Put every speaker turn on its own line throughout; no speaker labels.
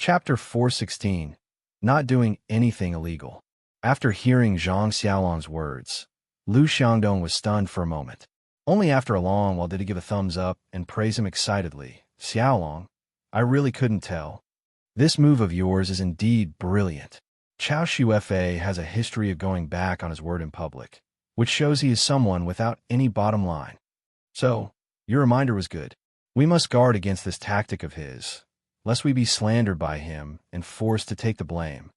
Chapter 416. Not doing anything illegal. After hearing Zhang Xiaolong's words, Lu Xiangdong was stunned for a moment. Only after a long while did he give a thumbs up and praise him excitedly. Xiaolong, I really couldn't tell. This move of yours is indeed brilliant. Chao Shuefei has a history of going back on his word in public, which shows he is someone without any bottom line. So, your reminder was good. We must guard against this tactic of his, lest we be slandered by him and forced to take the blame.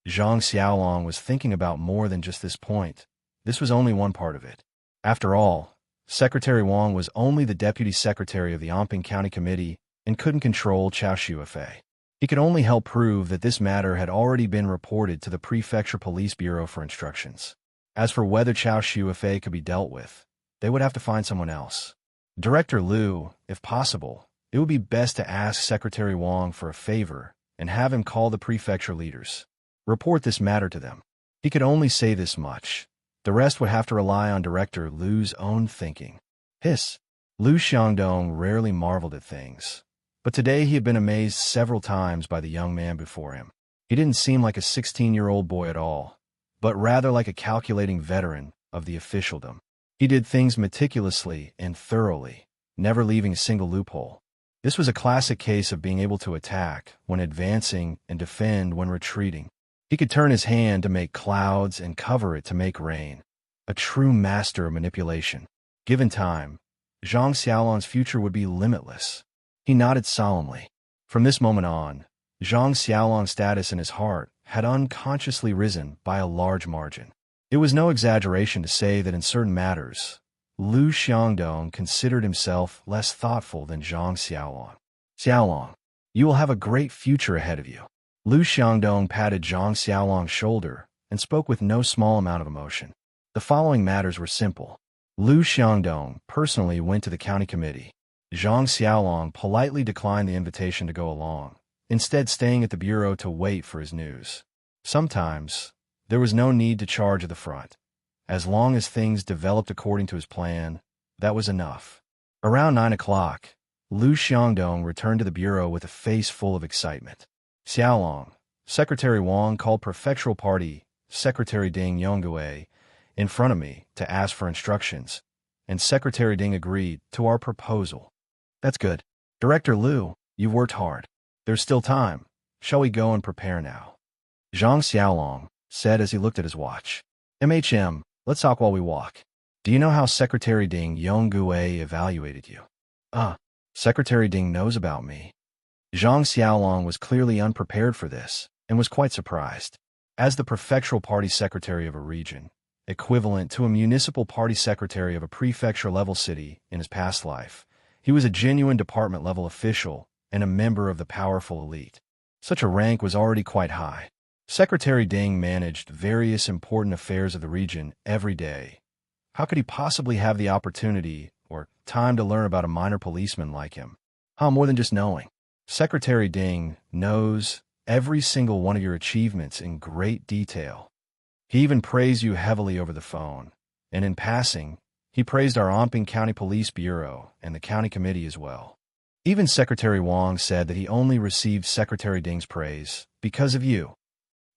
Zhang Xiaolong was thinking about more than just this point. This was only one part of it. After all, Secretary Wang was only the deputy secretary of the Anping County Committee and couldn't control Chao Shuefei. He could only help prove that this matter had already been reported to the Prefecture Police Bureau for instructions. As for whether Chao Shuefei could be dealt with, they would have to find someone else. Director Liu, if possible, it would be best to ask Secretary Wang for a favor and have him call the prefecture leaders. Report this matter to them. He could only say this much. The rest would have to rely on Director Liu's own thinking. Hiss. Lu Xiangdong rarely marveled at things, but today he had been amazed several times by the young man before him. He didn't seem like a 16-year-old boy at all, but rather like a calculating veteran of the officialdom. He did things meticulously and thoroughly, never leaving a single loophole. This was a classic case of being able to attack when advancing and defend when retreating. He could turn his hand to make clouds and cover it to make rain. A true master of manipulation. Given time, Zhang Xiaolong's future would be limitless. He nodded solemnly. From this moment on, Zhang Xiaolong's status in his heart had unconsciously risen by a large margin. It was no exaggeration to say that in certain matters, Lu Xiangdong considered himself less thoughtful than Zhang Xiaolong. Xiaolong, you will have a great future ahead of you. Lu Xiangdong patted Zhang Xiaolong's shoulder and spoke with no small amount of emotion. The following matters were simple. Lu Xiangdong personally went to the county committee. Zhang Xiaolong politely declined the invitation to go along, instead staying at the bureau to wait for his news. Sometimes, there was no need to charge at the front. As long as things developed according to his plan, that was enough. Around 9 o'clock, Lu Xiangdong returned to the bureau with a face full of excitement. Xiaolong, Secretary Wang called Prefectural Party Secretary Ding Yongguei in front of me to ask for instructions, and Secretary Ding agreed to our proposal. That's good. Director Liu, you've worked hard. There's still time. Shall we go and prepare now? Zhang Xiaolong said as he looked at his watch. MHM, let's talk while we walk. Do you know how Secretary Ding Yongguei evaluated you? Secretary Ding knows about me. Zhang Xiaolong was clearly unprepared for this and was quite surprised. As the prefectural party secretary of a region, equivalent to a municipal party secretary of a prefecture-level city in his past life, he was a genuine department-level official and a member of the powerful elite. Such a rank was already quite high. Secretary Ding managed various important affairs of the region every day. How could he possibly have the opportunity or time to learn about a minor policeman like him? More than just knowing. Secretary Ding knows every single one of your achievements in great detail. He even praised you heavily over the phone, and in passing, he praised our Anping County Police Bureau and the county committee as well. Even Secretary Wang said that he only received Secretary Ding's praise because of you.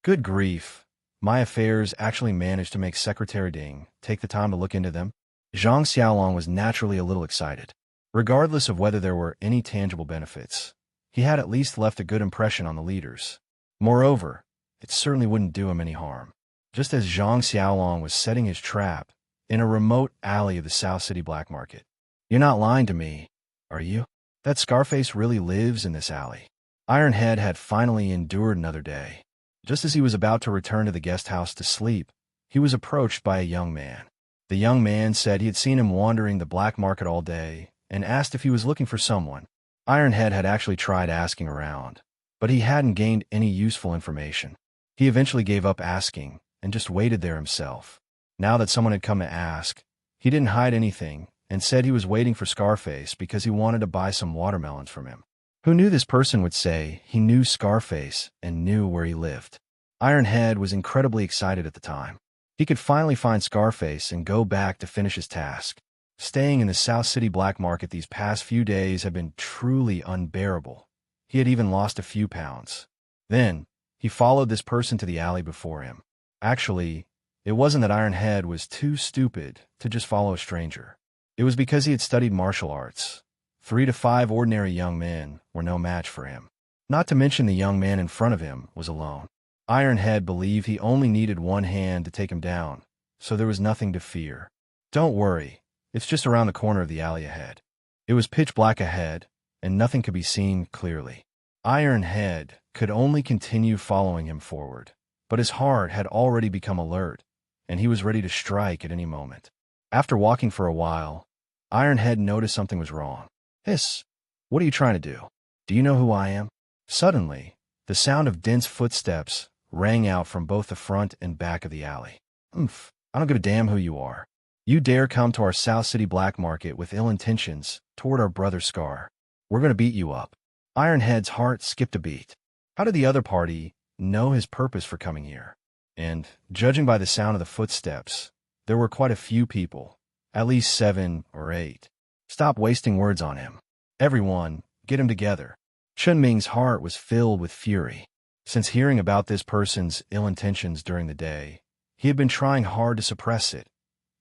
Good grief, my affairs actually managed to make Secretary Ding take the time to look into them. Zhang Xiaolong was naturally a little excited. Regardless of whether there were any tangible benefits, he had at least left a good impression on the leaders. Moreover, it certainly wouldn't do him any harm. Just as Zhang Xiaolong was setting his trap in a remote alley of the South City Black Market. You're not lying to me, are you? That Scarface really lives in this alley. Ironhead had finally endured another day. Just as he was about to return to the guest house to sleep, he was approached by a young man. The young man said he had seen him wandering the black market all day and asked if he was looking for someone. Ironhead had actually tried asking around, but he hadn't gained any useful information. He eventually gave up asking and just waited there himself. Now that someone had come to ask, he didn't hide anything and said he was waiting for Scarface because he wanted to buy some watermelons from him. Who knew this person would say he knew Scarface and knew where he lived? Ironhead was incredibly excited at the time. He could finally find Scarface and go back to finish his task. Staying in the South City Black Market these past few days had been truly unbearable. He had even lost a few pounds. Then, he followed this person to the alley before him. Actually, it wasn't that Iron Head was too stupid to just follow a stranger. It was because he had studied martial arts. 3 to 5 ordinary young men were no match for him. Not to mention the young man in front of him was alone. Iron Head believed he only needed one hand to take him down, so there was nothing to fear. Don't worry, it's just around the corner of the alley ahead. It was pitch black ahead, and nothing could be seen clearly. Iron Head could only continue following him forward, but his heart had already become alert, and he was ready to strike at any moment. After walking for a while, Iron Head noticed something was wrong. Hiss! What are you trying to do? Do you know who I am? Suddenly, the sound of dense footsteps rang out from both the front and back of the alley. I don't give a damn who you are. You dare come to our South City black market with ill intentions toward our brother Scar. We're going to beat you up. Iron Head's heart skipped a beat. How did the other party know his purpose for coming here? And, judging by the sound of the footsteps, there were quite a few people, at least 7 or 8. Stop wasting words on him. Everyone, get him together. Chun Ming's heart was filled with fury. Since hearing about this person's ill intentions during the day, he had been trying hard to suppress it,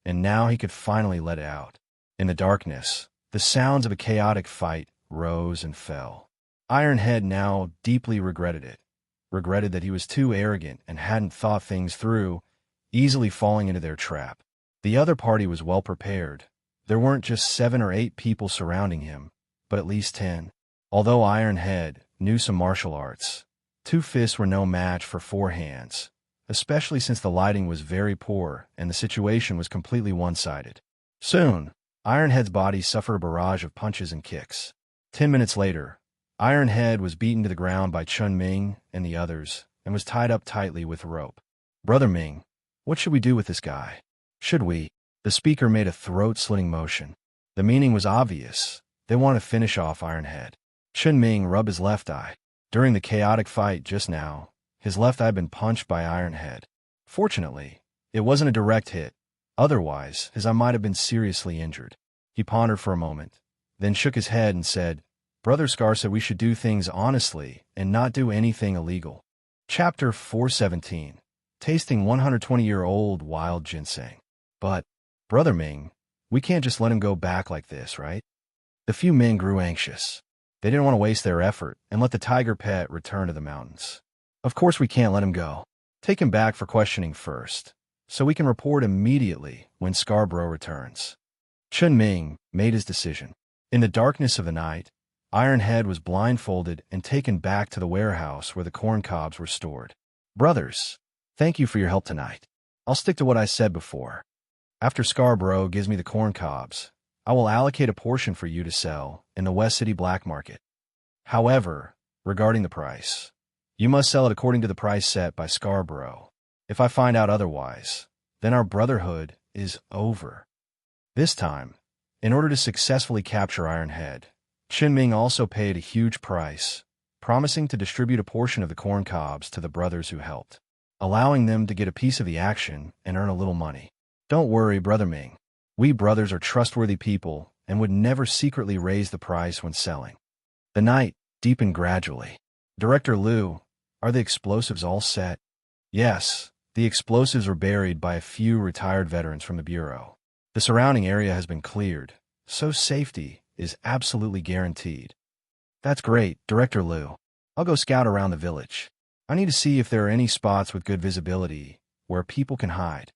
and now he could finally let it out. In the darkness, the sounds of a chaotic fight rose and fell. Iron Head now deeply regretted it, regretted that he was too arrogant and hadn't thought things through, easily falling into their trap. The other party was well prepared. There weren't just 7 or 8 people surrounding him, but at least 10. Although Iron Head knew some martial arts, 2 fists were no match for 4 hands, especially since the lighting was very poor and the situation was completely one-sided. Soon, Iron Head's body suffered a barrage of punches and kicks. 10 minutes later, Iron Head was beaten to the ground by Chun Ming and the others and was tied up tightly with rope. Brother Ming, what should we do with this guy? Should we? The speaker made a throat-slitting motion. The meaning was obvious. They wanted to finish off Iron Head. Chun Ming rubbed his left eye. During the chaotic fight just now, his left eye had been punched by Iron Head. Fortunately, it wasn't a direct hit. Otherwise, his eye might have been seriously injured. He pondered for a moment, then shook his head and said, Brother Scar said we should do things honestly and not do anything illegal. Chapter 417. Tasting 120-year-old wild ginseng. But, Brother Ming, we can't just let him go back like this, right? The few men grew anxious. They didn't want to waste their effort and let the tiger pet return to the mountains. Of course we can't let him go. Take him back for questioning first, so we can report immediately when Scarborough returns. Chun Ming made his decision. In the darkness of the night, Iron Head was blindfolded and taken back to the warehouse where the corn cobs were stored. Brothers, thank you for your help tonight. I'll stick to what I said before. After Scarborough gives me the corn cobs, I will allocate a portion for you to sell in the West City black market. However, regarding the price, you must sell it according to the price set by Scarborough. If I find out otherwise, then our brotherhood is over. This time, in order to successfully capture Iron Head, Chun Ming also paid a huge price, promising to distribute a portion of the corn cobs to the brothers who helped, allowing them to get a piece of the action and earn a little money. Don't worry, Brother Ming. We brothers are trustworthy people and would never secretly raise the price when selling. The night deepened gradually. Director Liu, are the explosives all set? Yes, the explosives were buried by a few retired veterans from the Bureau. The surrounding area has been cleared, so safety is absolutely guaranteed. That's great, Director Liu. I'll go scout around the village. I need to see if there are any spots with good visibility where people can hide.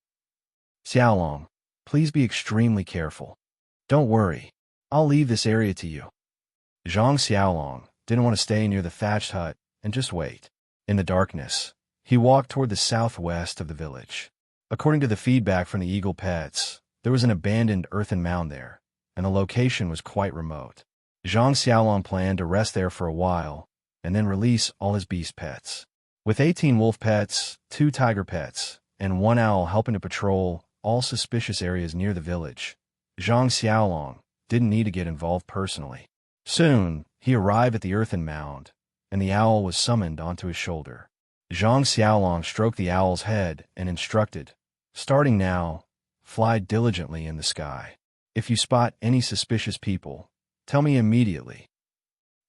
Xiao, please be extremely careful. Don't worry, I'll leave this area to you. Zhang Xiaolong didn't want to stay near the thatched hut and just wait. In the darkness, he walked toward the southwest of the village. According to the feedback from the eagle pets, there was an abandoned earthen mound there, and the location was quite remote. Zhang Xiaolong planned to rest there for a while and then release all his beast pets. With 18 wolf pets, 2 tiger pets, and 1 owl helping to patrol all suspicious areas near the village, Zhang Xiaolong didn't need to get involved personally. Soon, he arrived at the earthen mound, and the owl was summoned onto his shoulder. Zhang Xiaolong stroked the owl's head and instructed, starting now, fly diligently in the sky. If you spot any suspicious people, tell me immediately.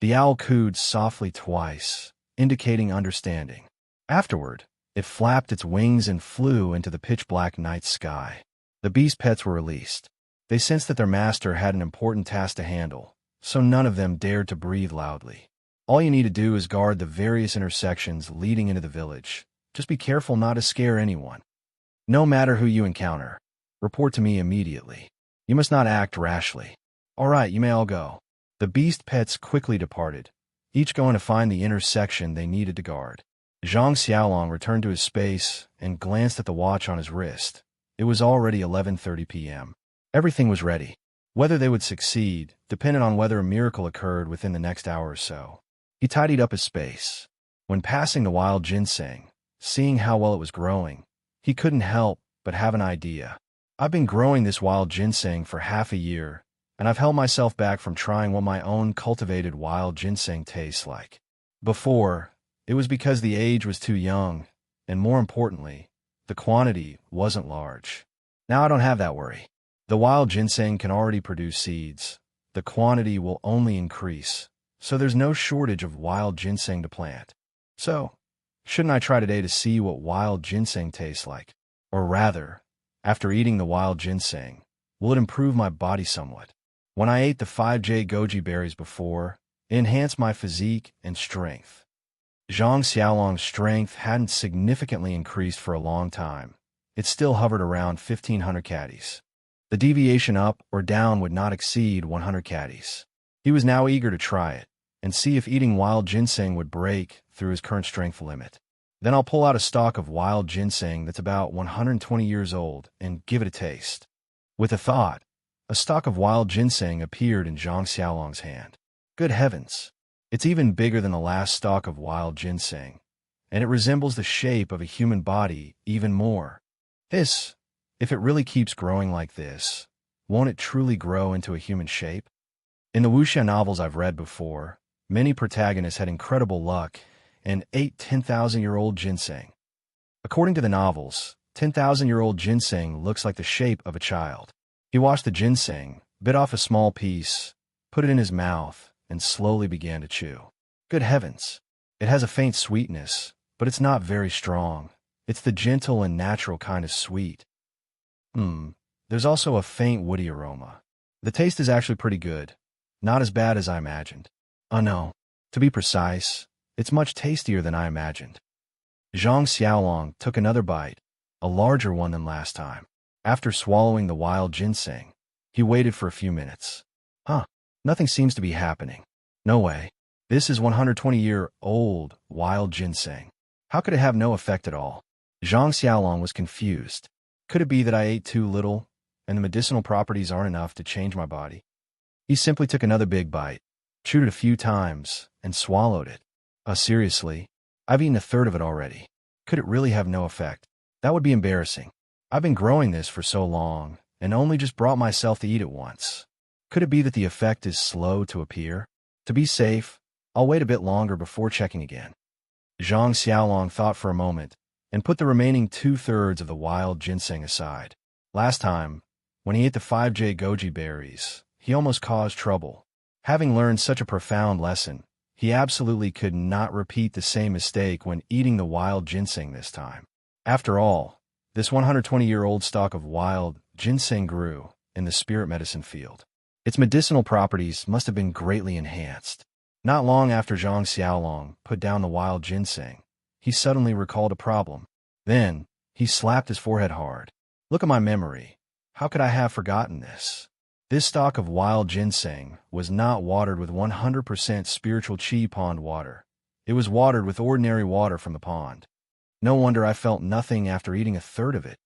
The owl cooed softly twice, indicating understanding. Afterward, it flapped its wings and flew into the pitch-black night sky. The beast pets were released. They sensed that their master had an important task to handle, so none of them dared to breathe loudly. All you need to do is guard the various intersections leading into the village. Just be careful not to scare anyone. No matter who you encounter, report to me immediately. You must not act rashly. All right, you may all go. The beast pets quickly departed, each going to find the intersection they needed to guard. Zhang Xiaolong returned to his space and glanced at the watch on his wrist. It was already 11:30 p.m. Everything was ready. Whether they would succeed depended on whether a miracle occurred within the next hour or so. He tidied up his space. When passing the wild ginseng, seeing how well it was growing, he couldn't help but have an idea. I've been growing this wild ginseng for half a year, and I've held myself back from trying what my own cultivated wild ginseng tastes like. Before, it was because the age was too young, and more importantly, the quantity wasn't large. Now I don't have that worry. The wild ginseng can already produce seeds. The quantity will only increase, so there's no shortage of wild ginseng to plant. So, shouldn't I try today to see what wild ginseng tastes like? Or rather, after eating the wild ginseng, will it improve my body somewhat? When I ate the 5J goji berries before, it enhanced my physique and strength. Zhang Xiaolong's strength hadn't significantly increased for a long time. It still hovered around 1,500 caddies. The deviation up or down would not exceed 100 caddies. He was now eager to try it, and see if eating wild ginseng would break through his current strength limit. Then I'll pull out a stalk of wild ginseng that's about 120 years old and give it a taste. With a thought, a stalk of wild ginseng appeared in Zhang Xiaolong's hand. Good heavens! It's even bigger than the last stalk of wild ginseng, and it resembles the shape of a human body even more. If it really keeps growing like this, won't it truly grow into a human shape? In the wuxia novels I've read before, many protagonists had incredible luck and ate 10,000-year-old ginseng. According to the novels, 10,000-year-old ginseng looks like the shape of a child. He washed the ginseng, bit off a small piece, put it in his mouth, and slowly began to chew. Good heavens! It has a faint sweetness, but it's not very strong. It's the gentle and natural kind of sweet. There's also a faint woody aroma. The taste is actually pretty good. Not as bad as I imagined. Oh no. To be precise, it's much tastier than I imagined. Zhang Xiaolong took another bite, a larger one than last time. After swallowing the wild ginseng, he waited for a few minutes. Nothing seems to be happening. No way. This is 120-year-old wild ginseng. How could it have no effect at all? Zhang Xiaolong was confused. Could it be that I ate too little, and the medicinal properties aren't enough to change my body? He simply took another big bite, chewed it a few times, and swallowed it. Seriously? I've eaten a third of it already. Could it really have no effect? That would be embarrassing. I've been growing this for so long, and only just brought myself to eat it once. Could it be that the effect is slow to appear? To be safe, I'll wait a bit longer before checking again. Zhang Xiaolong thought for a moment, and put the remaining 2/3 of the wild ginseng aside. Last time, when he ate the 5J goji berries, he almost caused trouble. Having learned such a profound lesson, he absolutely could not repeat the same mistake when eating the wild ginseng this time. After all, this 120-year-old stalk of wild ginseng grew in the spirit medicine field. Its medicinal properties must have been greatly enhanced. Not long after Zhang Xiaolong put down the wild ginseng, he suddenly recalled a problem. Then, he slapped his forehead hard. Look at my memory. How could I have forgotten this? This stalk of wild ginseng was not watered with 100% spiritual chi pond water. It was watered with ordinary water from the pond. No wonder I felt nothing after eating a third of it.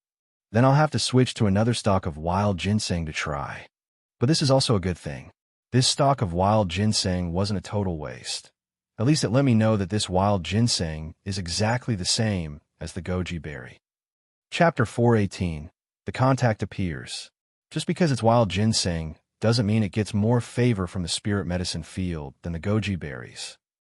Then I'll have to switch to another stalk of wild ginseng to try. But this is also a good thing. This stalk of wild ginseng wasn't a total waste. At least it let me know that this wild ginseng is exactly the same as the goji berry. Chapter 418. The contact appears. Just because it's wild ginseng doesn't mean it gets more favor from the spirit medicine field than the goji berries.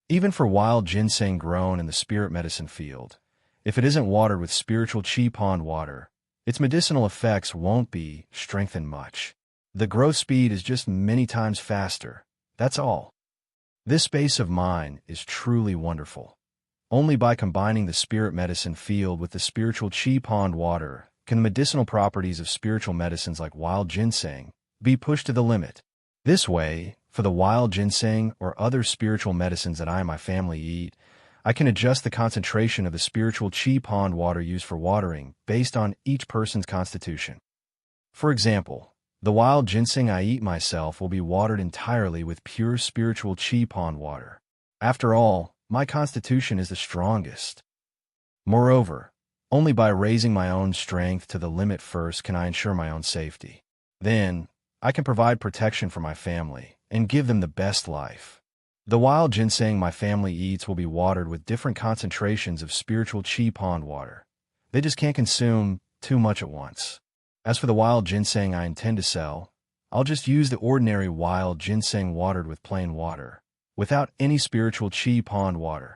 Even for wild ginseng grown in the spirit medicine field, if it isn't watered with spiritual chi pond water, its medicinal effects won't be strengthened much. The growth speed is just many times faster. That's all. This space of mine is truly wonderful. Only by combining the spirit medicine field with the spiritual qi pond water can the medicinal properties of spiritual medicines like wild ginseng be pushed to the limit. This way, for the wild ginseng or other spiritual medicines that I and my family eat, I can adjust the concentration of the spiritual qi pond water used for watering based on each person's constitution. For example, the wild ginseng I eat myself will be watered entirely with pure spiritual qi pond water. After all, my constitution is the strongest. Moreover, only by raising my own strength to the limit first can I ensure my own safety. Then, I can provide protection for my family and give them the best life. The wild ginseng my family eats will be watered with different concentrations of spiritual qi pond water. They just can't consume too much at once. As for the wild ginseng I intend to sell, I'll just use the ordinary wild ginseng watered with plain water, without any spiritual qi pond water.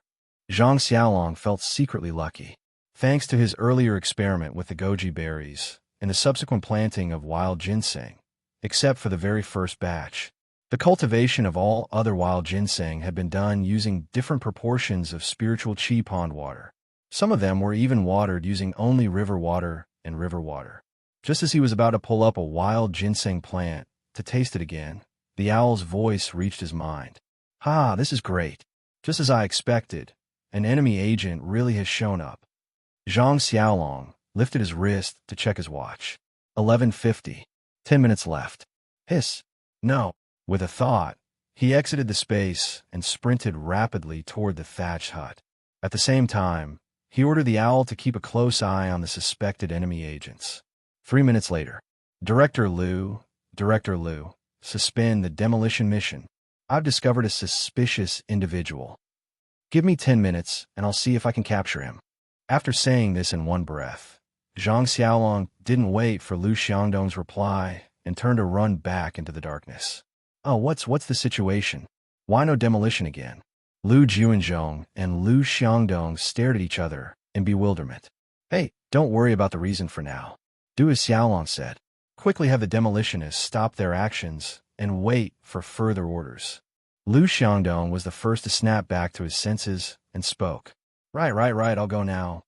Zhang Xiaolong felt secretly lucky. Thanks to his earlier experiment with the goji berries and the subsequent planting of wild ginseng, except for the very first batch, the cultivation of all other wild ginseng had been done using different proportions of spiritual qi pond water. Some of them were even watered using only river water and river water. Just as he was about to pull up a wild ginseng plant to taste it again, the owl's voice reached his mind. "Ha, this is great. Just as I expected, an enemy agent really has shown up." Zhang Xiaolong lifted his wrist to check his watch. 11:50. 10 minutes left. Hiss. No. With a thought, he exited the space and sprinted rapidly toward the thatched hut. At the same time, he ordered the owl to keep a close eye on the suspected enemy agents. 3 minutes later. Director Liu, suspend the demolition mission. I've discovered a suspicious individual. Give me 10 minutes, and I'll see if I can capture him. After saying this in one breath, Zhang Xiaolong didn't wait for Lu Xiangdong's reply and turned to run back into the darkness. Oh, what's the situation? Why no demolition again? Lu Juanzhong and Lu Xiangdong stared at each other in bewilderment. Hey, don't worry about the reason for now. Do as Xiaolong said. Quickly have the demolitionists stop their actions and wait for further orders. Lu Xiangdong was the first to snap back to his senses and spoke. Right, I'll go now.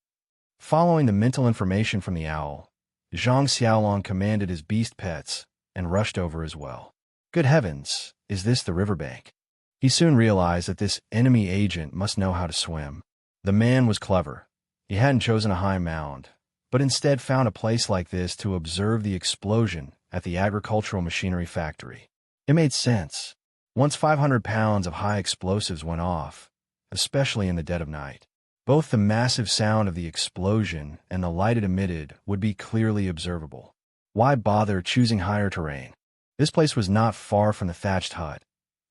Following the mental information from the owl, Zhang Xiaolong commanded his beast pets and rushed over as well. Good heavens, is this the riverbank? He soon realized that this enemy agent must know how to swim. The man was clever. He hadn't chosen a high mound, but instead found a place like this to observe the explosion at the agricultural machinery factory. It made sense. Once 500 pounds of high explosives went off, especially in the dead of night, both the massive sound of the explosion and the light it emitted would be clearly observable. Why bother choosing higher terrain? This place was not far from the thatched hut,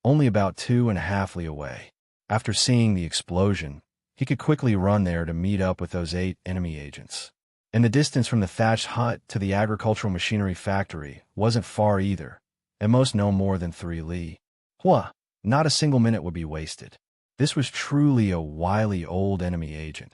only about 2.5 li away. After seeing the explosion, he could quickly run there to meet up with those 8 enemy agents. And the distance from the thatched hut to the agricultural machinery factory wasn't far either, at most no more than 3 li. Not a single minute would be wasted. This was truly a wily old enemy agent.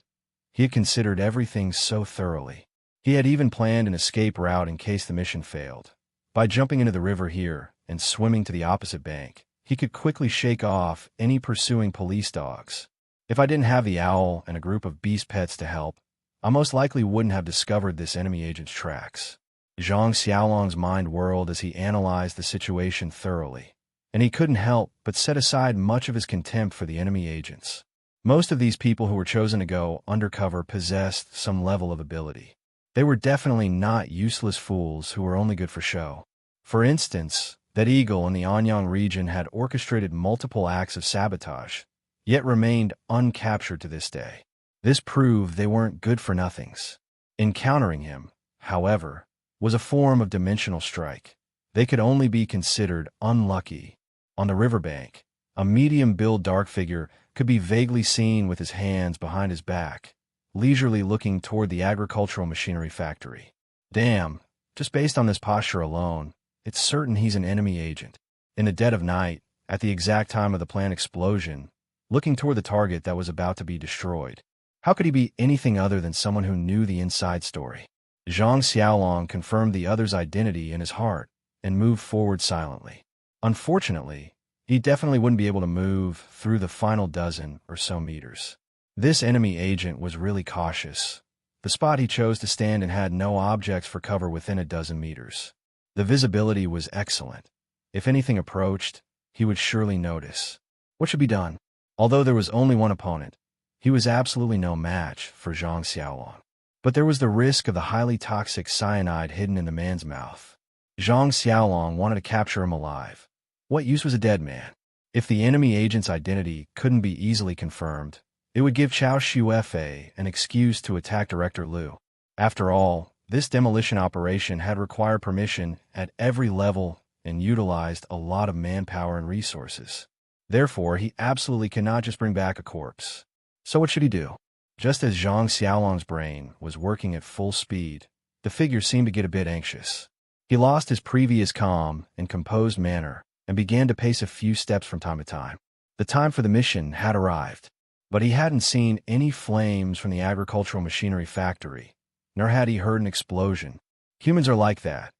He had considered everything so thoroughly. He had even planned an escape route in case the mission failed. By jumping into the river here and swimming to the opposite bank, he could quickly shake off any pursuing police dogs. If I didn't have the owl and a group of beast pets to help, I most likely wouldn't have discovered this enemy agent's tracks. Zhang Xiaolong's mind whirled as he analyzed the situation thoroughly, and he couldn't help but set aside much of his contempt for the enemy agents. Most of these people who were chosen to go undercover possessed some level of ability. They were definitely not useless fools who were only good for show. For instance, that eagle in the Anyang region had orchestrated multiple acts of sabotage, yet remained uncaptured to this day. This proved they weren't good-for-nothings. Encountering him, however, was a form of dimensional strike. They could only be considered unlucky. On the riverbank, a medium-build dark figure could be vaguely seen with his hands behind his back, leisurely looking toward the agricultural machinery factory. Damn, just based on this posture alone, it's certain he's an enemy agent. In the dead of night, at the exact time of the plant explosion, looking toward the target that was about to be destroyed. How could he be anything other than someone who knew the inside story? Zhang Xiaolong confirmed the other's identity in his heart and moved forward silently. Unfortunately, he definitely wouldn't be able to move through the final dozen or so meters. This enemy agent was really cautious. The spot he chose to stand in had no objects for cover within a dozen meters. The visibility was excellent. If anything approached, he would surely notice. What should be done? Although there was only one opponent, he was absolutely no match for Zhang Xiaolong. But there was the risk of the highly toxic cyanide hidden in the man's mouth. Zhang Xiaolong wanted to capture him alive. What use was a dead man? If the enemy agent's identity couldn't be easily confirmed, it would give Xiao Xuefei an excuse to attack Director Liu. After all, this demolition operation had required permission at every level and utilized a lot of manpower and resources. Therefore, he absolutely cannot just bring back a corpse. So what should he do? Just as Zhang Xiaolong's brain was working at full speed, the figure seemed to get a bit anxious. He lost his previous calm and composed manner and began to pace a few steps from time to time. The time for the mission had arrived, but he hadn't seen any flames from the agricultural machinery factory, nor had he heard an explosion. Humans are like that.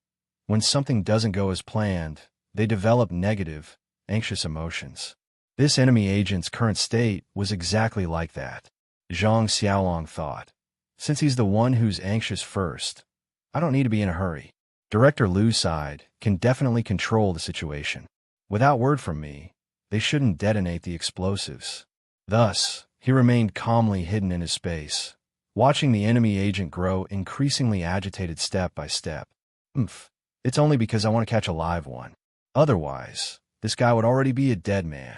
When something doesn't go as planned, they develop negative, anxious emotions. This enemy agent's current state was exactly like that. Zhang Xiaolong thought, since he's the one who's anxious first, I don't need to be in a hurry. Director Liu's side can definitely control the situation. Without word from me, they shouldn't detonate the explosives. Thus, he remained calmly hidden in his space, watching the enemy agent grow increasingly agitated step by step. It's only because I want to catch a live one. Otherwise, this guy would already be a dead man.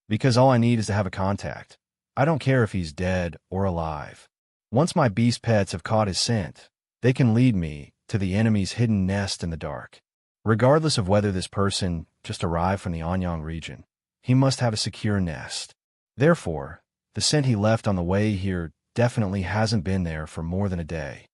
Because all I need is to have a contact. I don't care if he's dead or alive. Once my beast pets have caught his scent, they can lead me to the enemy's hidden nest in the dark. Regardless of whether this person just arrived from the Anyang region, he must have a secure nest. Therefore, the scent he left on the way here definitely hasn't been there for more than a day.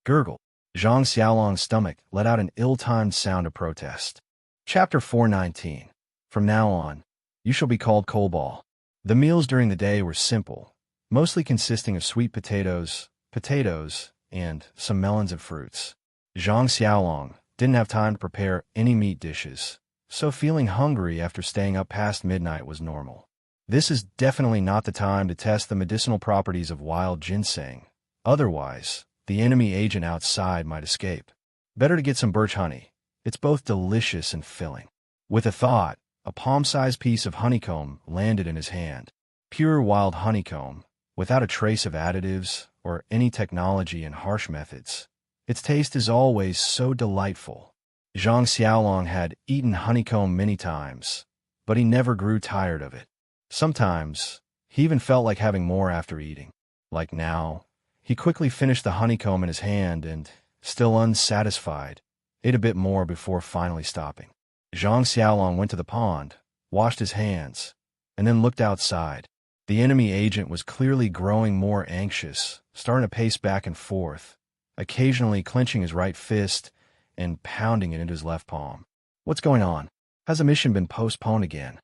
Gurgle. Zhang Xiaolong's stomach let out an ill-timed sound of protest. Chapter 419. From now on, you shall be called Coalball. The meals during the day were simple, mostly consisting of sweet potatoes, and some melons and fruits. Zhang Xiaolong didn't have time to prepare any meat dishes, so feeling hungry after staying up past midnight was normal. This is definitely not the time to test the medicinal properties of wild ginseng. Otherwise, the enemy agent outside might escape. Better to get some birch honey. It's both delicious and filling. With a thought, a palm-sized piece of honeycomb landed in his hand. Pure wild honeycomb, without a trace of additives or any technology and harsh methods. Its taste is always so delightful. Zhang Xiaolong had eaten honeycomb many times, but he never grew tired of it. Sometimes, he even felt like having more after eating. Like now, he quickly finished the honeycomb in his hand and, still unsatisfied, ate a bit more before finally stopping. Zhang Xiaolong went to the pond, washed his hands, and then looked outside. The enemy agent was clearly growing more anxious, starting to pace back and forth, occasionally clenching his right fist and pounding it into his left palm. What's going on? Has the mission been postponed again?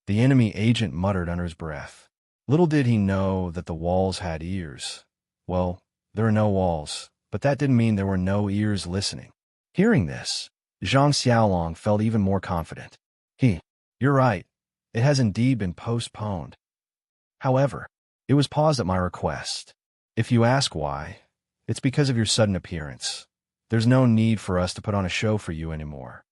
The enemy agent muttered under his breath. Little did he know that the walls had ears. Well, there are no walls, but that didn't mean there were no ears listening. Hearing this, Zhang Xiaolong felt even more confident. You're right. It has indeed been postponed. However, it was paused at my request. If you ask why, it's because of your sudden appearance. There's no need for us to put on a show for you anymore.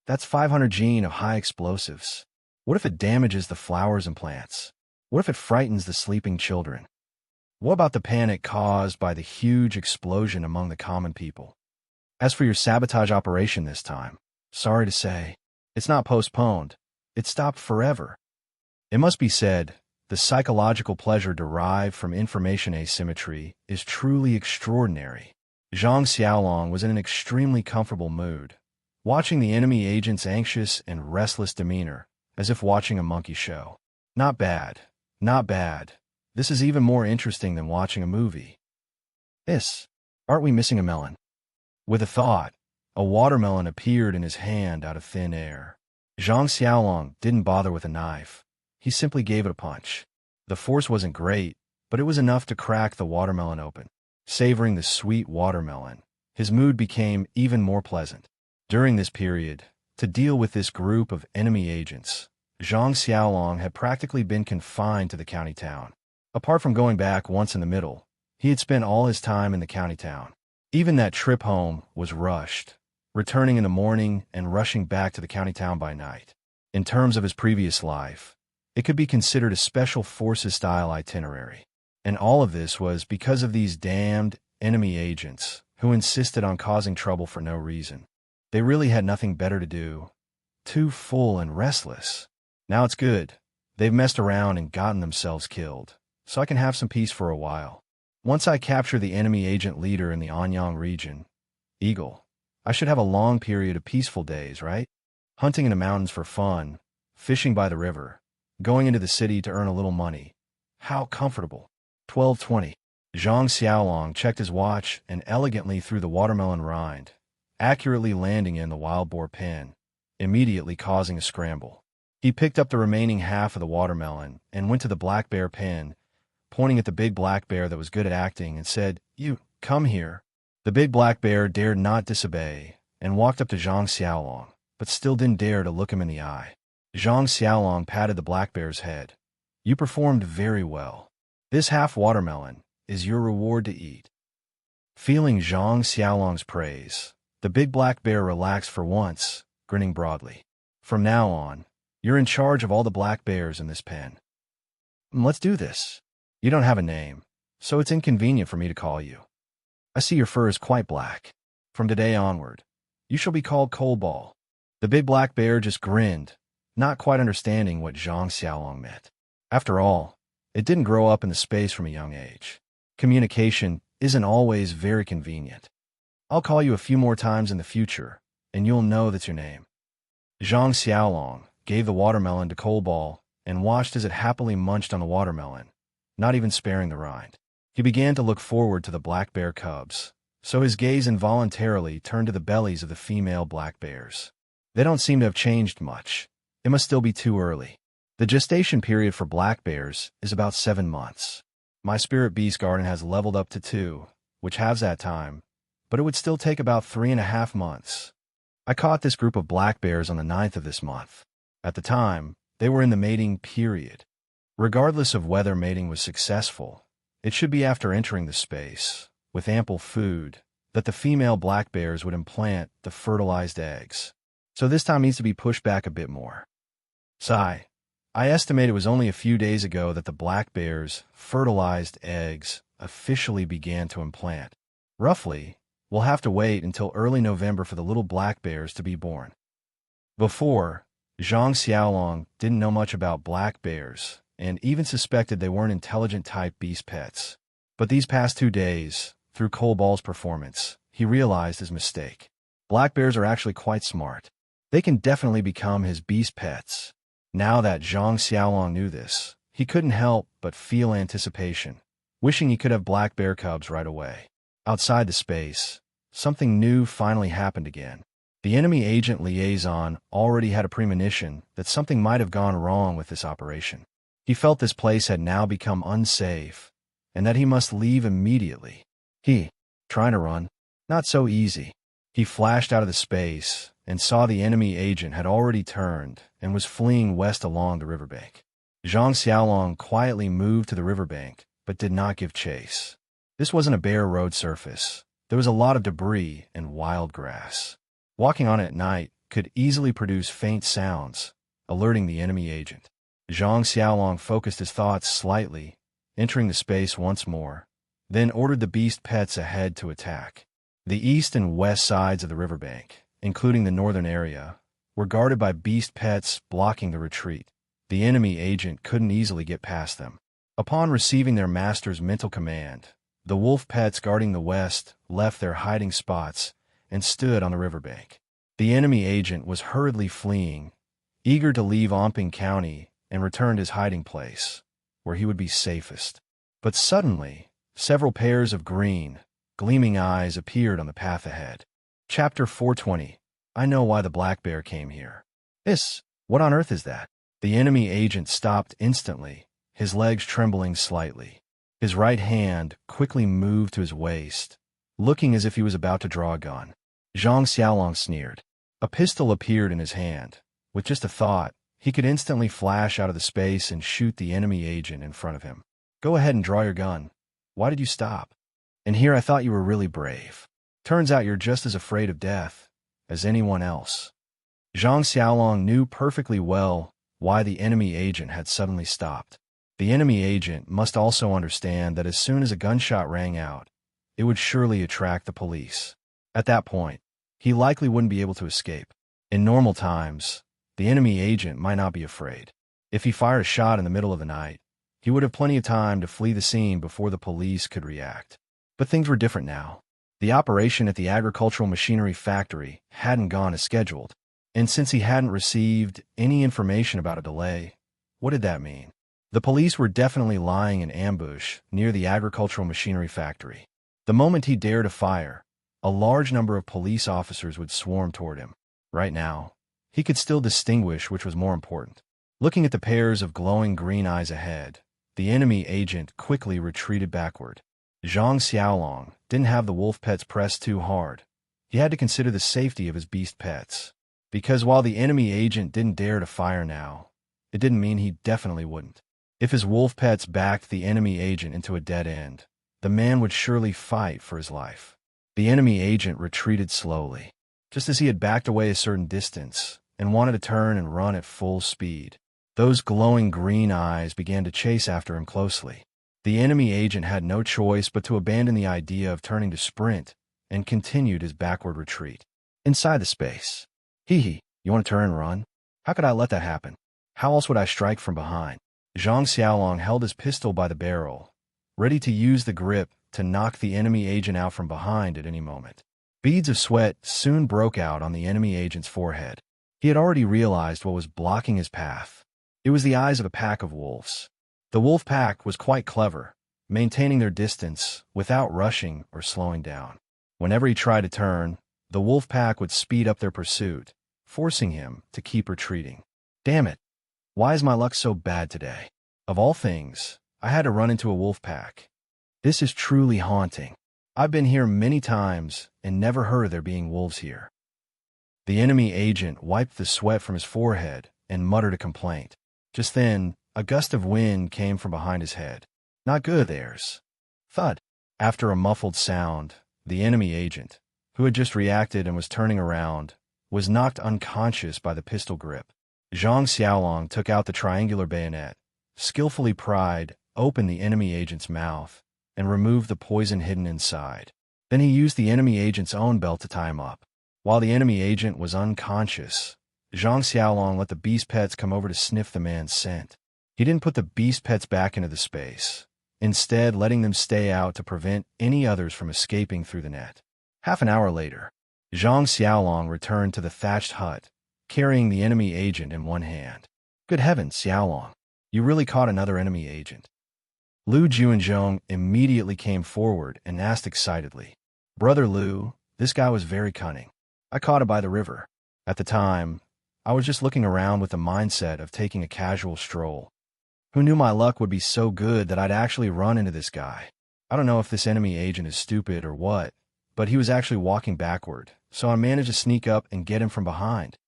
That's 500 gene of high explosives. What if it damages the flowers and plants? What if it frightens the sleeping children? What about the panic caused by the huge explosion among the common people? As for your sabotage operation this time, sorry to say, it's not postponed. It stopped forever. It must be said, the psychological pleasure derived from information asymmetry is truly extraordinary. Zhang Xiaolong was in an extremely comfortable mood, watching the enemy agent's anxious and restless demeanor, as if watching a monkey show. Not bad. Not bad. This is even more interesting than watching a movie. Aren't we missing a melon? With a thought, a watermelon appeared in his hand out of thin air. Zhang Xiaolong didn't bother with a knife. He simply gave it a punch. The force wasn't great, but it was enough to crack the watermelon open. Savoring the sweet watermelon, his mood became even more pleasant. During this period, To deal with this group of enemy agents, Zhang Xiaolong had practically been confined to the county town. Apart from going back once in the middle, he had spent all his time in the county town. Even that trip home was rushed, returning in the morning and rushing back to the county town by night. In terms of his previous life, it could be considered a special forces-style itinerary. And all of this was because of these damned enemy agents who insisted on causing trouble for no reason. They really had nothing better to do. Too full and restless. Now it's good. They've messed around and gotten themselves killed, so I can have some peace for a while. Once I capture the enemy agent leader in the Anyang region, Eagle, I should have a long period of peaceful days, right? Hunting in the mountains for fun, fishing by the river, going into the city to earn a little money. How comfortable. 12:20. Zhang Xiaolong checked his watch and elegantly threw the watermelon rind, accurately landing in the wild boar pen, immediately causing a scramble. He picked up the remaining half of the watermelon and went to the black bear pen, pointing at the big black bear that was good at acting, and said, "You, come here." The big black bear dared not disobey and walked up to Zhang Xiaolong, but still didn't dare to look him in the eye. Zhang Xiaolong patted the black bear's head. "You performed very well. This half watermelon is your reward to eat." Feeling Zhang Xiaolong's praise, the big black bear relaxed for once, grinning broadly. "From now on, you're in charge of all the black bears in this pen. Let's do this. You don't have a name, so it's inconvenient for me to call you. I see your fur is quite black. From today onward, you shall be called Coldball." The big black bear just grinned, not quite understanding what Zhang Xiaolong meant. After all, it didn't grow up in the space from a young age. Communication isn't always very convenient. "I'll call you a few more times in the future, and you'll know that's your name." Zhang Xiaolong gave the watermelon to Coldball and watched as it happily munched on the watermelon, not even sparing the rind. He began to look forward to the black bear cubs, so his gaze involuntarily turned to the bellies of the female black bears. They don't seem to have changed much. It must still be too early. The gestation period for black bears is about 7 months. My spirit beast garden has leveled up to 2, which halves that time, but it would still take about 3.5 months. I caught this group of black bears on the 9th of this month. At the time, they were in the mating period. Regardless of whether mating was successful, it should be after entering the space, with ample food, that the female black bears would implant the fertilized eggs. So this time needs to be pushed back a bit more. Sigh. I estimate it was only a few days ago that the black bears' fertilized eggs officially began to implant. Roughly, we'll have to wait until early November for the little black bears to be born. Before, Zhang Xiaolong didn't know much about black bears and even suspected they weren't intelligent-type beast pets. But these past 2 days, through Coldball's performance, he realized his mistake. Black bears are actually quite smart. They can definitely become his beast pets. Now that Zhang Xiaolong knew this, he couldn't help but feel anticipation, wishing he could have black bear cubs right away. Outside the space, something new finally happened again. The enemy agent liaison already had a premonition that something might have gone wrong with this operation. He felt this place had now become unsafe, and that he must leave immediately. Trying to run? Not so easy. He flashed out of the space and saw the enemy agent had already turned and was fleeing west along the riverbank. Zhang Xiaolong quietly moved to the riverbank, but did not give chase. This wasn't a bare road surface. There was a lot of debris and wild grass. Walking on it at night could easily produce faint sounds, alerting the enemy agent. Zhang Xiaolong focused his thoughts slightly, entering the space once more, then ordered the beast pets ahead to attack. The east and west sides of the riverbank, including the northern area, were guarded by beast pets blocking the retreat. The enemy agent couldn't easily get past them. Upon receiving their master's mental command, the wolf pets guarding the west left their hiding spots and stood on the riverbank. The enemy agent was hurriedly fleeing, eager to leave Omping County and return to his hiding place, where he would be safest. But suddenly, several pairs of green, gleaming eyes appeared on the path ahead. Chapter 420. I know why the black bear came here. What on earth is that? The enemy agent stopped instantly, his legs trembling slightly. His right hand quickly moved to his waist, looking as if he was about to draw a gun. Zhang Xiaolong sneered. A pistol appeared in his hand. With just a thought, he could instantly flash out of the space and shoot the enemy agent in front of him. Go ahead and draw your gun. Why did you stop? And here I thought you were really brave. Turns out you're just as afraid of death as anyone else. Zhang Xiaolong knew perfectly well why the enemy agent had suddenly stopped. The enemy agent must also understand that as soon as a gunshot rang out, it would surely attract the police. At that point, he likely wouldn't be able to escape. In normal times, the enemy agent might not be afraid. If he fired a shot in the middle of the night, he would have plenty of time to flee the scene before the police could react. But things were different now. The operation at the agricultural machinery factory hadn't gone as scheduled, and since he hadn't received any information about a delay, what did that mean? The police were definitely lying in ambush near the agricultural machinery factory. The moment he dared to fire, a large number of police officers would swarm toward him. Right now, he could still distinguish which was more important. Looking at the pairs of glowing green eyes ahead, the enemy agent quickly retreated backward. Zhang Xiaolong didn't have the wolf pets pressed too hard. He had to consider the safety of his beast pets. Because while the enemy agent didn't dare to fire now, it didn't mean he definitely wouldn't. If his wolf pets backed the enemy agent into a dead end, the man would surely fight for his life. The enemy agent retreated slowly, just as he had backed away a certain distance and wanted to turn and run at full speed. Those glowing green eyes began to chase after him closely. The enemy agent had no choice but to abandon the idea of turning to sprint and continued his backward retreat. Inside the space. Hee, you want to turn and run? How could I let that happen? How else would I strike from behind? Zhang Xiaolong held his pistol by the barrel, ready to use the grip to knock the enemy agent out from behind at any moment. Beads of sweat soon broke out on the enemy agent's forehead. He had already realized what was blocking his path. It was the eyes of a pack of wolves. The wolf pack was quite clever, maintaining their distance without rushing or slowing down. Whenever he tried to turn, the wolf pack would speed up their pursuit, forcing him to keep retreating. Damn it! Why is my luck so bad today? Of all things, I had to run into a wolf pack. This is truly haunting. I've been here many times and never heard of there being wolves here. The enemy agent wiped the sweat from his forehead and muttered a complaint. Just then, a gust of wind came from behind his head. Not good, theirs. Thud. After a muffled sound, the enemy agent, who had just reacted and was turning around, was knocked unconscious by the pistol grip. Zhang Xiaolong took out the triangular bayonet, skillfully pried open the enemy agent's mouth, and removed the poison hidden inside. Then he used the enemy agent's own belt to tie him up. While the enemy agent was unconscious, Zhang Xiaolong let the beast pets come over to sniff the man's scent. He didn't put the beast pets back into the space, instead letting them stay out to prevent any others from escaping through the net. Half an hour later, Zhang Xiaolong returned to the thatched hut, carrying the enemy agent in one hand. Good heavens, Xiaolong, you really caught another enemy agent. Lu Juanzhong immediately came forward and asked excitedly, Brother Lu, this guy was very cunning. I caught him by the river. At the time, I was just looking around with the mindset of taking a casual stroll. Who knew my luck would be so good that I'd actually run into this guy? I don't know if this enemy agent is stupid or what, but he was actually walking backward, so I managed to sneak up and get him from behind.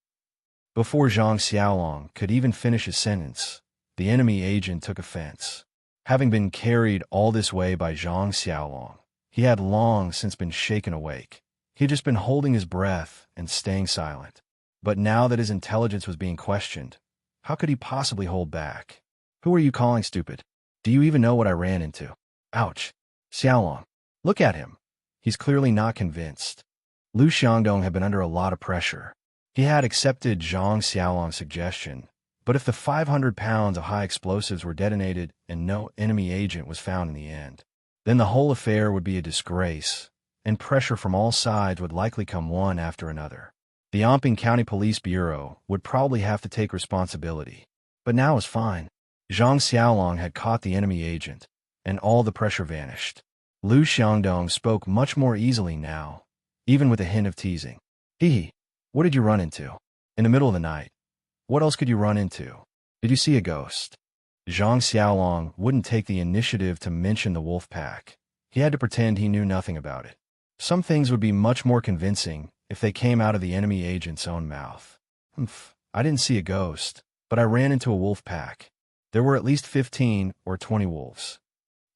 Before Zhang Xiaolong could even finish his sentence, the enemy agent took offense. Having been carried all this way by Zhang Xiaolong, he had long since been shaken awake. He had just been holding his breath and staying silent. But now that his intelligence was being questioned, how could he possibly hold back? Who are you calling stupid? Do you even know what I ran into? Ouch. Xiaolong, look at him. He's clearly not convinced. Lu Xiangdong had been under a lot of pressure. He had accepted Zhang Xiaolong's suggestion, but if the 500 pounds of high explosives were detonated and no enemy agent was found in the end, then the whole affair would be a disgrace, and pressure from all sides would likely come one after another. The Amping County Police Bureau would probably have to take responsibility. But now it was fine. Zhang Xiaolong had caught the enemy agent, and all the pressure vanished. Lu Xiangdong spoke much more easily now, even with a hint of teasing. Hee, what did you run into? In the middle of the night. What else could you run into? Did you see a ghost? Zhang Xiaolong wouldn't take the initiative to mention the wolf pack. He had to pretend he knew nothing about it. Some things would be much more convincing if they came out of the enemy agent's own mouth. Humph. I didn't see a ghost, but I ran into a wolf pack. There were at least 15 or 20 wolves.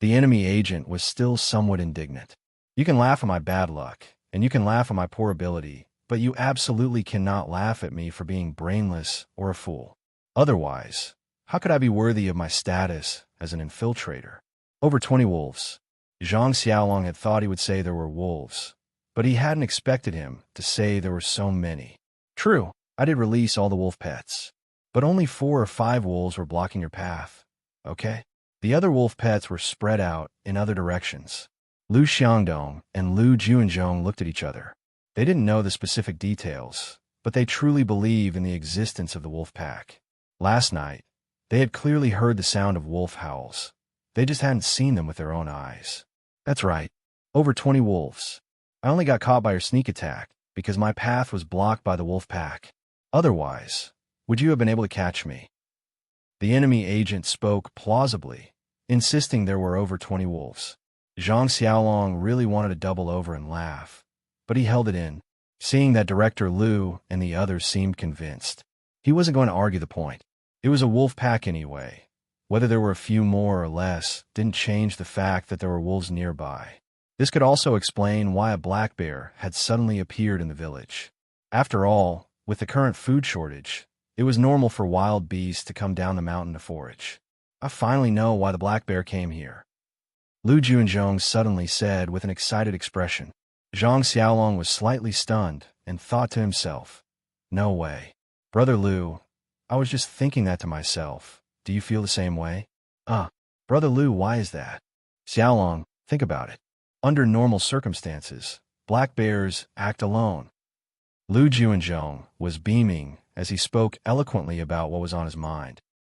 The enemy agent was still somewhat indignant. You can laugh at my bad luck, and you can laugh at my poor ability, but you absolutely cannot laugh at me for being brainless or a fool. Otherwise, how could I be worthy of my status as an infiltrator? Over 20 wolves. Zhang Xiaolong had thought he would say there were wolves, but he hadn't expected him to say there were so many. True, I did release all the wolf pets, but only 4 or 5 wolves were blocking your path, okay? The other wolf pets were spread out in other directions. Lu Xiangdong and Lu Juanzhong looked at each other. They didn't know the specific details, but they truly believe in the existence of the wolf pack. Last night, they had clearly heard the sound of wolf howls. They just hadn't seen them with their own eyes. That's right, over 20 wolves. I only got caught by your sneak attack because my path was blocked by the wolf pack. Otherwise, would you have been able to catch me? The enemy agent spoke plausibly, insisting there were over 20 wolves. Zhang Xiaolong really wanted to double over and laugh, but he held it in, seeing that Director Lu and the others seemed convinced. He wasn't going to argue the point. It was a wolf pack anyway. Whether there were a few more or less didn't change the fact that there were wolves nearby. This could also explain why a black bear had suddenly appeared in the village. After all, with the current food shortage, it was normal for wild beasts to come down the mountain to forage. I finally know why the black bear came here. Lu Juanzhong suddenly said with an excited expression. Zhang Xiaolong was slightly stunned and thought to himself, no way. Brother Lu, I was just thinking that to myself. Do you feel the same way? Brother Lu, why is that? Xiaolong, think about it. Under normal circumstances, black bears act alone. Lu Juanzhong was beaming as he spoke eloquently about what was on his mind.